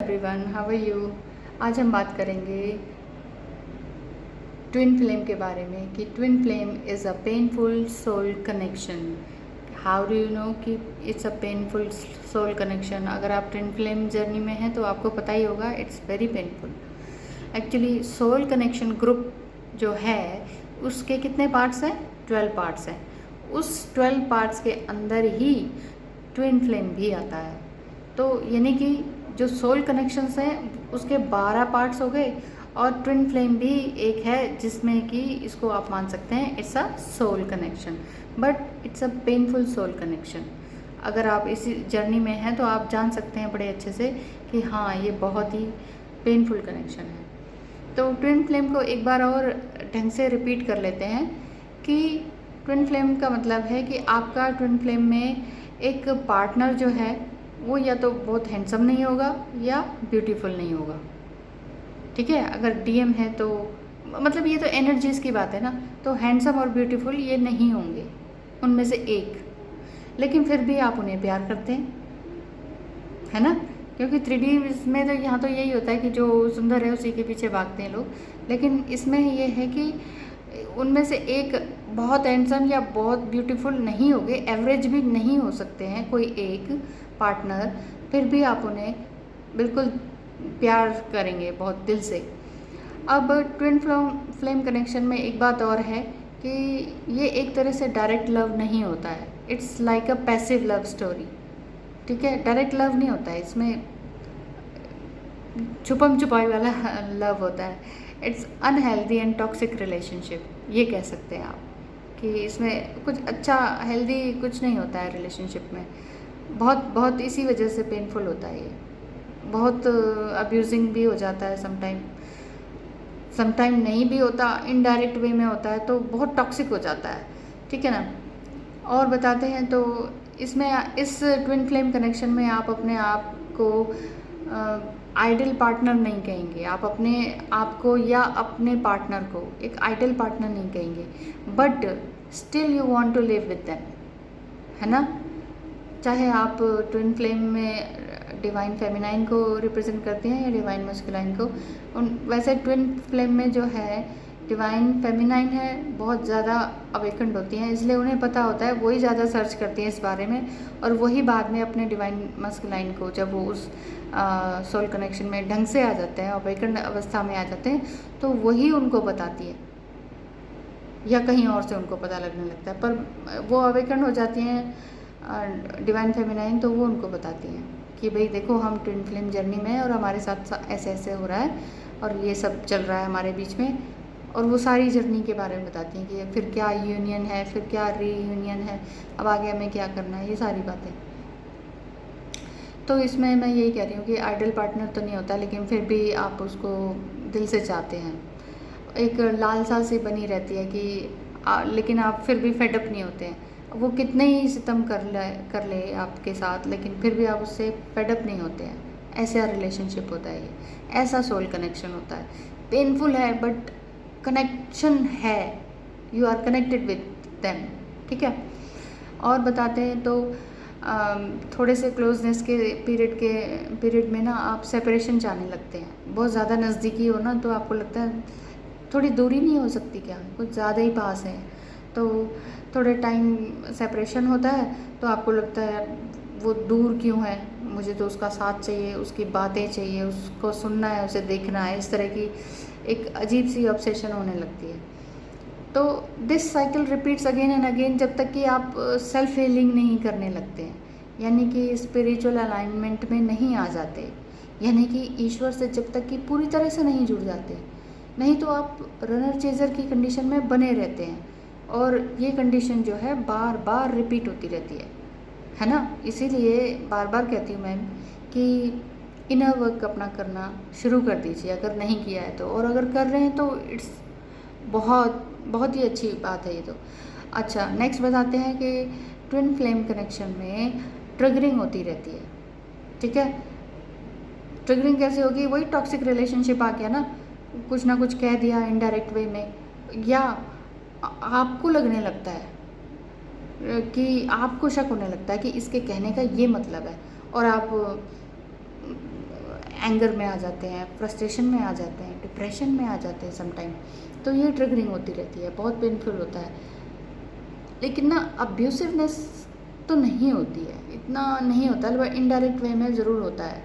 Everyone, how are you. आज हम बात करेंगे ट्विन फ्लेम के बारे में कि twin flame is a painful soul connection. How do you know कि it's a painful soul connection? अगर आप ट्विन फ्लेम जर्नी में हैं तो आपको पता ही होगा, it's very painful. Actually soul connection group जो है उसके कितने पार्ट्स हैं? 12 पार्ट्स हैं। उस 12 पार्ट्स के अंदर ही ट्विन फ्लेम भी आता है। तो यानी कि जो सोल कनेक्शंस हैं उसके 12 पार्ट्स हो गए और ट्विन फ्लेम भी एक है जिसमें कि इसको आप मान सकते हैं it's a soul connection, but it's a painful soul connection. अगर आप इसी जर्नी में हैं तो आप जान सकते हैं बड़े अच्छे से कि हाँ, ये बहुत ही पेनफुल कनेक्शन है। तो ट्विन फ्लेम को एक बार और ढंग से रिपीट कर लेते हैं कि ट्विन फ्लेम का मतलब है कि आपका ट्विन फ्लेम में एक पार्टनर जो है वो या तो बहुत हैंडसम नहीं होगा या ब्यूटीफुल नहीं होगा। ठीक है, अगर डीएम है तो मतलब ये तो एनर्जीज की बात है ना, तो हैंडसम और ब्यूटीफुल ये नहीं होंगे उनमें से एक, लेकिन फिर भी आप उन्हें प्यार करते हैं, है ना। क्योंकि 3D में तो यहाँ तो यही होता है कि जो सुंदर है उसी के पीछे भागते हैं लोग, लेकिन इसमें ये है कि उनमें से एक बहुत हैंडसम या बहुत ब्यूटीफुल नहीं होंगे, एवरेज भी नहीं हो सकते हैं कोई एक पार्टनर, फिर भी आप उन्हें बिल्कुल प्यार करेंगे बहुत दिल से। अब ट्विन फ्लेम कनेक्शन में एक बात और है कि ये एक तरह से डायरेक्ट लव नहीं होता है, it's like a passive love story. ठीक है, डायरेक्ट लव नहीं होता है, इसमें छुपम छुपाई वाला लव होता है। It's unhealthy and toxic relationship, ये कह सकते हैं आप कि इसमें कुछ अच्छा हेल्दी कुछ नहीं होता है रिलेशनशिप में। बहुत बहुत इसी वजह से पेनफुल होता है ये, बहुत अब्यूजिंग भी हो जाता है समटाइम नहीं भी होता, इनडायरेक्ट वे में होता है तो बहुत टॉक्सिक हो जाता है। ठीक है ना। और बताते हैं तो इसमें इस ट्विन फ्लेम कनेक्शन में आप अपने आप को आइडल पार्टनर नहीं कहेंगे, आप अपने आप को या अपने पार्टनर को एक आइडल पार्टनर नहीं कहेंगे, but still you want to live with them, है ना। चाहे आप ट्विन फ्लेम में डिवाइन फेमिनाइन को रिप्रेजेंट करते हैं या डिवाइन मस्कुलाइन को, वैसे ट्विन फ्लेम में जो है डिवाइन फेमिनाइन है बहुत ज़्यादा अवेकेंड होती हैं, इसलिए उन्हें पता होता है, वही ज़्यादा सर्च करती हैं इस बारे में, और वही बाद में अपने डिवाइन मस्कुलाइन को जब वो उस सोल कनेक्शन में ढंग से आ जाते हैं, अवेकेंड अवस्था में आ जाते हैं, तो वही उनको बताती है या कहीं और से उनको पता लगने लगता है, पर वो अवेकेंड हो जाती हैं डिवाइन फेमिनाइन, तो वो उनको बताती हैं कि भाई देखो हम ट्विन फ्लेम जर्नी में हैं और हमारे साथ ऐसे ऐसे हो रहा है और ये सब चल रहा है हमारे बीच में, और वो सारी जर्नी के बारे में बताती हैं कि फिर क्या यूनियन है, फिर क्या रीयूनियन है, अब आगे हमें क्या करना है, ये सारी बातें। तो इसमें मैं यही कह रही हूँ कि आइडल पार्टनर तो नहीं होता, लेकिन फिर भी आप उसको दिल से चाहते हैं, एक लालसा सी बनी रहती है कि लेकिन आप फिर भी फेडअप नहीं होते हैं, वो कितने ही सितम कर ले आपके साथ, लेकिन फिर भी आप उससे फेडअप नहीं होते हैं। ऐसा रिलेशनशिप होता है ये, ऐसा सोल कनेक्शन होता है। पेनफुल है बट कनेक्शन है, you are connected with them. ठीक है। और बताते हैं तो थोड़े से क्लोजनेस के पीरियड में ना आप सेपरेशन चाहने लगते हैं, बहुत ज़्यादा नज़दीकी हो ना तो आपको लगता है थोड़ी दूरी नहीं हो सकती क्या, कुछ ज़्यादा ही पास है, तो थोड़े टाइम सेपरेशन होता है तो आपको लगता है वो दूर क्यों है, मुझे तो उसका साथ चाहिए, उसकी बातें चाहिए, उसको सुनना है, उसे देखना है, इस तरह की एक अजीब सी ऑब्सेशन होने लगती है। तो this cycle repeats again and again जब तक कि आप सेल्फ हीलिंग नहीं करने लगते हैं, यानी कि स्पिरिचुअल अलाइनमेंट में नहीं आ जाते, यानी कि ईश्वर से जब तक कि पूरी तरह से नहीं जुड़ जाते, नहीं तो आप रनर चेजर की कंडीशन में बने रहते हैं, और ये कंडीशन जो है बार बार रिपीट होती रहती है ना। इसीलिए बार बार कहती हूँ मैम कि इनर वर्क अपना करना शुरू कर दीजिए अगर नहीं किया है तो, और अगर कर रहे हैं तो इट्स बहुत बहुत ही अच्छी बात है ये तो। अच्छा, नेक्स्ट बताते हैं कि ट्विन फ्लेम कनेक्शन में ट्रिगरिंग होती रहती है। ठीक है, ट्रिगरिंग कैसे होगी? वही टॉक्सिक रिलेशनशिप आ गया ना, कुछ ना कुछ कह दिया इनडायरेक्ट वे में, या आपको लगने लगता है कि आपको शक होने लगता है कि इसके कहने का ये मतलब है, और आप एंगर में आ जाते हैं, फ्रस्ट्रेशन में आ जाते हैं, डिप्रेशन में आ जाते हैं समटाइम। तो ये ट्रिगरिंग होती रहती है, बहुत पेनफुल होता है। लेकिन ना अब्यूसिवनेस तो नहीं होती है, इतना नहीं होता, बट इनडायरेक्ट वे में ज़रूर होता है।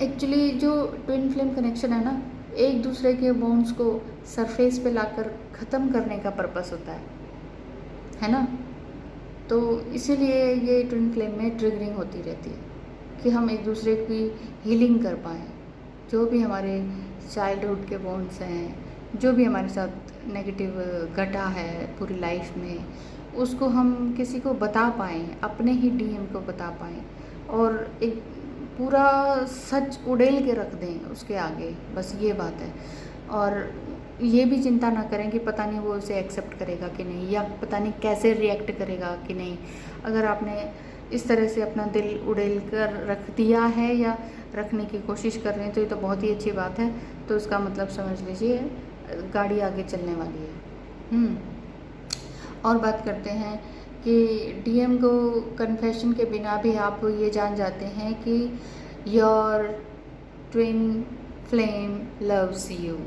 एक्चुअली जो ट्विन फ्लेम कनेक्शन है ना, एक दूसरे के बॉन्ड्स को सरफेस पे लाकर ख़त्म करने का पर्पस होता है ना। तो इसीलिए ये ट्विन फ्लेम में ट्रिगरिंग होती रहती है कि हम एक दूसरे की हीलिंग कर पाएँ। जो भी हमारे चाइल्डहुड के बॉन्ड्स हैं, जो भी हमारे साथ नेगेटिव घटा है पूरी लाइफ में, उसको हम किसी को बता पाएँ, अपने ही डीएम को बता पाएँ और एक पूरा सच उड़ेल के रख दें उसके आगे, बस ये बात है। और ये भी चिंता ना करें कि पता नहीं वो उसे एक्सेप्ट करेगा कि नहीं, या पता नहीं कैसे रिएक्ट करेगा कि नहीं। अगर आपने इस तरह से अपना दिल उड़ेल कर रख दिया है या रखने की कोशिश कर रहे हैं तो ये तो बहुत ही अच्छी बात है। तो इसका मतलब समझ लीजिए गाड़ी आगे चलने वाली है। और बात करते हैं कि डीएम को कन्फेशन के बिना भी आप ये जान जाते हैं कि your twin flame loves you.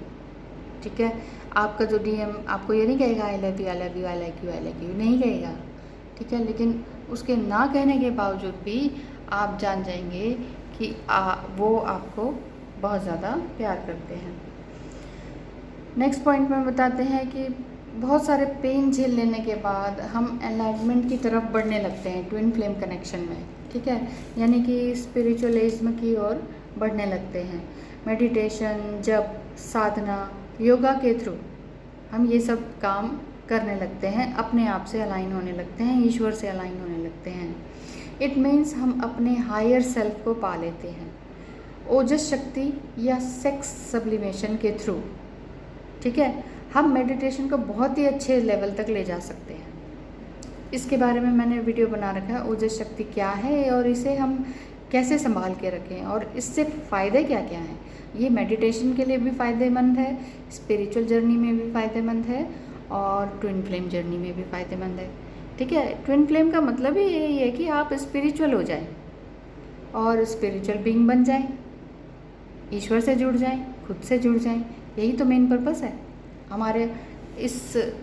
ठीक है, आपका जो डीएम आपको ये नहीं कहेगा I love you, I love you, I like you, I like you, नहीं कहेगा। ठीक है, लेकिन उसके ना कहने के बावजूद भी आप जान जाएंगे कि वो आपको बहुत ज़्यादा प्यार करते हैं। नेक्स्ट पॉइंट में बताते हैं कि बहुत सारे पेन झेल लेने के बाद हम एनलाइटमेंट की तरफ बढ़ने लगते हैं ट्विन फ्लेम कनेक्शन में। ठीक है, यानी कि स्पिरिचुअलिज्म की ओर बढ़ने लगते हैं। मेडिटेशन, जप, साधना, योगा के थ्रू हम ये सब काम करने लगते हैं, अपने आप से अलाइन होने लगते हैं, ईश्वर से अलाइन होने लगते हैं। इट मीन्स हम अपने हायर सेल्फ को पा लेते हैं ओजस शक्ति या सेक्स सब्लिमेशन के थ्रू। ठीक है, हम मेडिटेशन को बहुत ही अच्छे लेवल तक ले जा सकते हैं। इसके बारे में मैंने वीडियो बना रखा है, ओजस शक्ति क्या है और इसे हम कैसे संभाल के रखें और इससे फ़ायदे क्या क्या हैं। ये मेडिटेशन के लिए भी फ़ायदेमंद है, स्पिरिचुअल जर्नी में भी फ़ायदेमंद है और ट्विन फ्लेम जर्नी में भी फ़ायदेमंद है। ठीक है, ट्विन फ्लेम का मतलब ही यही है कि आप स्पिरिचुअल हो जाएं और स्पिरिचुअल बीइंग बन जाएं, ईश्वर से जुड़ जाएं, खुद से जुड़ जाएं। यही तो मेन पर्पस है हमारे इस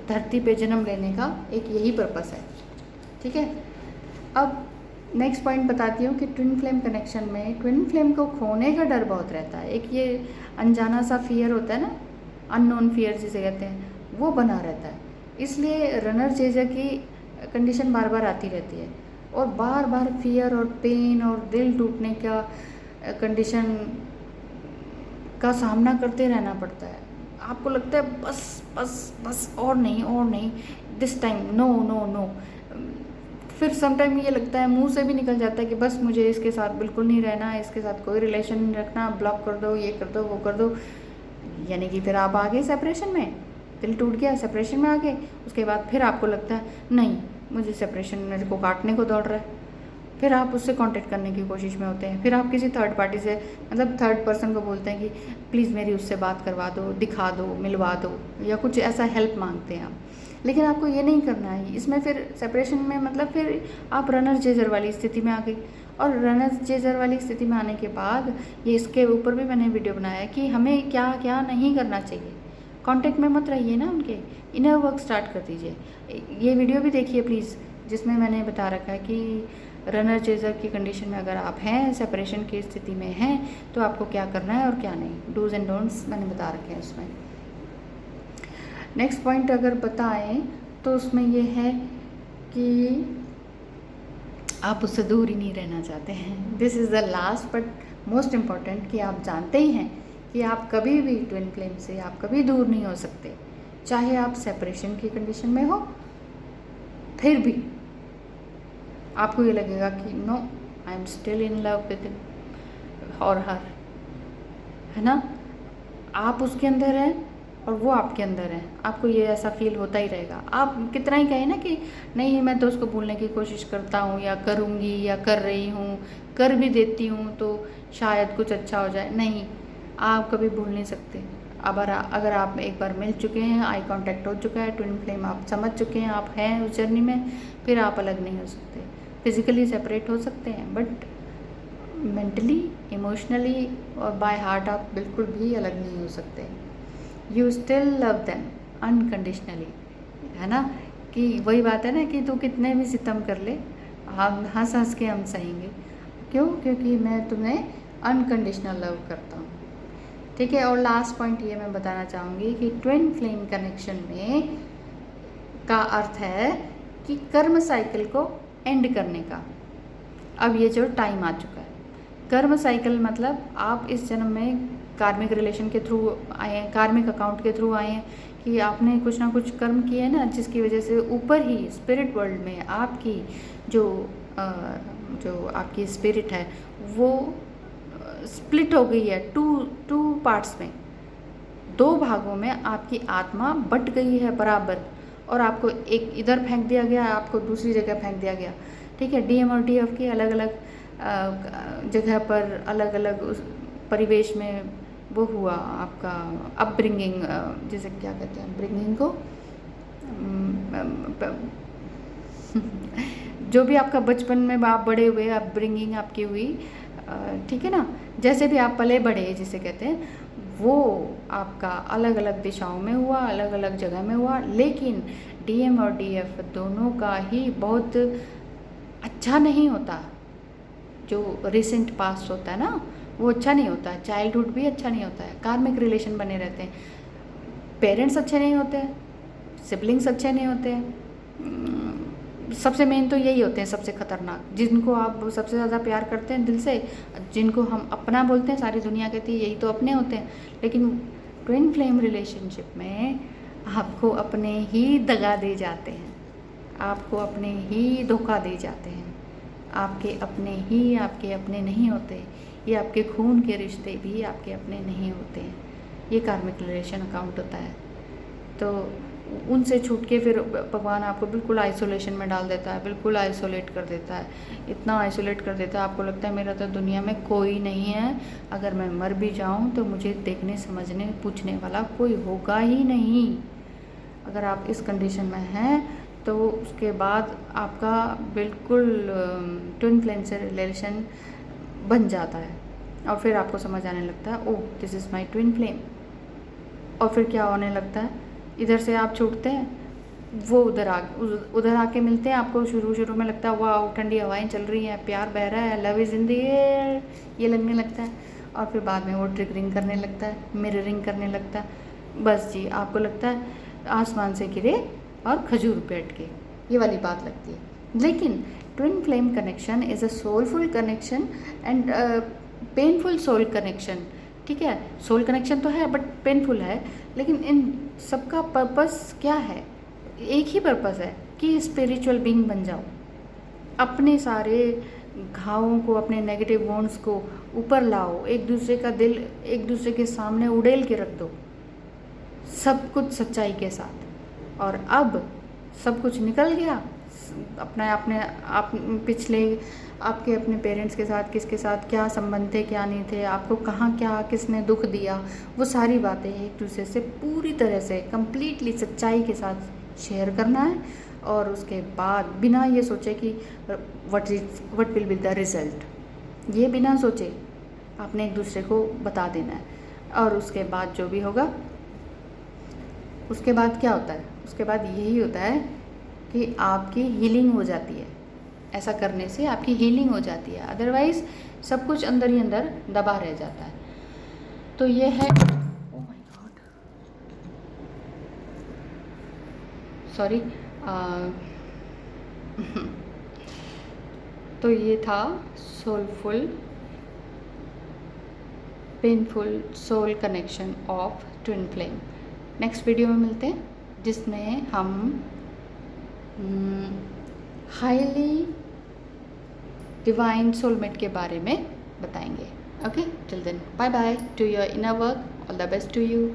धरती पे जन्म लेने का, एक यही पर्पस है। ठीक है, अब नेक्स्ट पॉइंट बताती हूँ कि ट्विन फ्लेम कनेक्शन में ट्विन फ्लेम को खोने का डर बहुत रहता है। एक ये अनजाना सा फियर होता है ना, अननोन फियर जिसे कहते हैं, वो बना रहता है। इसलिए रनर चेजर की कंडीशन बार बार आती रहती है और बार बार फियर और पेन और दिल टूटने का कंडीशन का सामना करते रहना पड़ता है। आपको लगता है बस बस बस और नहीं, this time no no no. फिर समटाइम ये लगता है, मुंह से भी निकल जाता है कि बस मुझे इसके साथ बिल्कुल नहीं रहना है, इसके साथ कोई रिलेशन नहीं रखना, ब्लॉक कर दो, ये कर दो, वो कर दो। यानी कि फिर आप आ गए सेपरेशन में, दिल टूट गया, सेपरेशन में आ गए। उसके बाद फिर आपको लगता है नहीं, मुझे सेपरेशन मेरे को काटने को दौड़ रहा है। फिर आप उससे कांटेक्ट करने की कोशिश में होते हैं। फिर आप किसी थर्ड पार्टी से, मतलब थर्ड पर्सन को बोलते हैं कि प्लीज़ मेरी उससे बात करवा दो, दिखा दो, मिलवा दो, या कुछ ऐसा हेल्प मांगते हैं आप। लेकिन आपको ये नहीं करना है। इसमें फिर सेपरेशन में मतलब फिर आप रनर चेजर वाली स्थिति में आ गई। और रनर चेजर वाली स्थिति में आने के बाद ये इसके ऊपर भी मैंने वीडियो बनाया है कि हमें क्या क्या नहीं करना चाहिए। कांटेक्ट में मत रहिए ना उनके, इनर वर्क स्टार्ट कर दीजिए। ये वीडियो भी देखिए प्लीज़, जिसमें मैंने बता रखा है कि रनर चेजर की कंडीशन में अगर आप हैं, सेपरेशन की स्थिति में हैं, तो आपको क्या करना है और क्या नहीं, डूज एंड डोंट्स मैंने बता रखे हैं उसमें। नेक्स्ट पॉइंट अगर बताएं तो उसमें ये है कि आप उससे दूर ही नहीं रहना चाहते हैं। This is the last but most important, कि आप जानते ही हैं कि आप कभी भी ट्विन फ्लेम से आप कभी दूर नहीं हो सकते। चाहे आप सेपरेशन की कंडीशन में हो, फिर भी आपको ये लगेगा कि no, I am still in love with him और हर, है ना। आप उसके अंदर हैं और वो आपके अंदर है, आपको ये ऐसा फील होता ही रहेगा। आप कितना ही कहें ना कि नहीं मैं तो उसको भूलने की कोशिश करता हूँ या करूँगी या कर रही हूँ, कर भी देती हूँ तो शायद कुछ अच्छा हो जाए, नहीं, आप कभी भूल नहीं सकते। अगर आप एक बार मिल चुके हैं, आई कांटेक्ट हो चुका है, ट्विन फ्लेम आप समझ चुके हैं, आप हैं उस जर्नी में, फिर आप अलग नहीं हो सकते। फिज़िकली सेपरेट हो सकते हैं बट मेंटली, इमोशनली और बाय हार्ट आप बिल्कुल भी अलग नहीं हो सकते। You still love them unconditionally, है ना। कि वही बात है ना कि तू कितने भी सितम कर ले, हम हंस हंस के हम सहेंगे। क्यों? क्योंकि मैं तुम्हें अनकंडीशनल लव करता हूँ। ठीक है। और लास्ट पॉइंट ये मैं बताना चाहूँगी कि ट्विन फ्लेम कनेक्शन में का अर्थ है कि कर्म साइकिल को एंड करने का अब ये जो टाइम आ चुका है। कर्म साइकिल मतलब आप इस जन्म में कार्मिक रिलेशन के थ्रू आए हैं, कार्मिक अकाउंट के थ्रू आए हैं कि आपने कुछ ना कुछ कर्म किए हैं ना, जिसकी वजह से ऊपर ही स्पिरिट वर्ल्ड में आपकी जो आपकी स्पिरिट है वो स्प्लिट हो गई है टू पार्ट्स में, 2 भागों में आपकी आत्मा बट गई है बराबर। और आपको एक इधर फेंक दिया गया, आपको दूसरी जगह फेंक दिया गया। ठीक है। डीएम और डीएफ के अलग अलग जगह पर अलग अलग उस परिवेश में वो हुआ आपका अपब्रिंगिंग, जैसे क्या कहते हैं अपब्रिंगिंग को, जो भी आपका बचपन में आप बड़े हुए, अपब्रिंगिंग आपकी हुई, ठीक है ना, जैसे भी आप पले बढ़े जिसे कहते हैं, वो आपका अलग अलग दिशाओं में हुआ, अलग अलग जगह में हुआ। लेकिन डीएम और डीएफ दोनों का ही बहुत अच्छा नहीं होता। जो रिसेंट पास्ट होता है ना वो अच्छा नहीं होता है, चाइल्डहुड भी अच्छा नहीं होता है, कार्मिक रिलेशन बने रहते हैं, पेरेंट्स अच्छे नहीं होते हैं, सिबलिंग्स अच्छे नहीं होते हैं। सबसे मेन तो यही होते हैं सबसे खतरनाक, जिनको आप सबसे ज़्यादा प्यार करते हैं दिल से, जिनको हम अपना बोलते हैं, सारी दुनिया कहती है यही तो अपने होते हैं। लेकिन ट्विन फ्लेम रिलेशनशिप में आपको अपने ही दगा दे जाते हैं, आपको अपने ही धोखा दे जाते हैं, आपके अपने नहीं होते। ये आपके खून के रिश्ते भी आपके अपने नहीं होते हैं। ये कार्मिक रिलेशन अकाउंट होता है। तो उनसे छूट के फिर भगवान आपको बिल्कुल आइसोलेशन में डाल देता है, बिल्कुल आइसोलेट कर देता है, इतना आइसोलेट कर देता है आपको लगता है मेरा तो दुनिया में कोई नहीं है, अगर मैं मर भी जाऊं तो मुझे देखने समझने पूछने वाला कोई होगा ही नहीं। अगर आप इस कंडीशन में हैं तो उसके बाद आपका बिल्कुल ट्विन फ्लेम से रिलेशन बन जाता है और फिर आपको समझ आने लगता है oh this is my twin flame. और फिर क्या होने लगता है, इधर से आप छूटते हैं, वो उधर आके मिलते हैं। आपको शुरू में लगता है वाह ठंडी हवाएं चल रही हैं, प्यार बह रहा है, love is in the air, ये लगने लगता है। और फिर बाद में वो ट्रिगरिंग करने लगता है, मिररिंग करने लगता है। बस जी आपको लगता है आसमान से गिरे और खजूर पे अटके, ये वाली बात लगती है। लेकिन twin flame connection is a soulful connection and painful soul connection. ठीक है, सोल कनेक्शन तो है बट पेनफुल है। लेकिन इन सबका पर्पस क्या है? एक ही पर्पस है कि स्पिरिचुअल बीइंग बन जाओ, अपने सारे घावों को, अपने नेगेटिव वॉन्ड्स को ऊपर लाओ, एक दूसरे का दिल एक दूसरे के सामने उड़ेल के रख दो, सब कुछ सच्चाई के साथ। और अब सब कुछ निकल गया, आप पिछले आपके अपने पेरेंट्स के साथ किसके साथ क्या संबंध थे, क्या नहीं थे, आपको कहाँ क्या किसने दुख दिया, वो सारी बातें एक दूसरे से पूरी तरह से कंप्लीटली सच्चाई के साथ शेयर करना है। और उसके बाद बिना ये सोचे कि what will be the result, ये बिना सोचे आपने एक दूसरे को बता देना है। और उसके बाद जो भी होगा, उसके बाद क्या होता है, उसके बाद यही होता है कि आपकी हीलिंग हो जाती है। ऐसा करने से आपकी हीलिंग हो जाती है, अदरवाइज़ सब कुछ अंदर ही अंदर दबा रह जाता है। तो ये है, ओह माय गॉड, सॉरी, तो ये था soulful painful soul connection of twin flame. Next video में मिलते हैं जिसमें हम हाईली डिवाइन सोलमेट के बारे में बताएंगे। Okay, till then bye bye, to your inner work, all the best to you.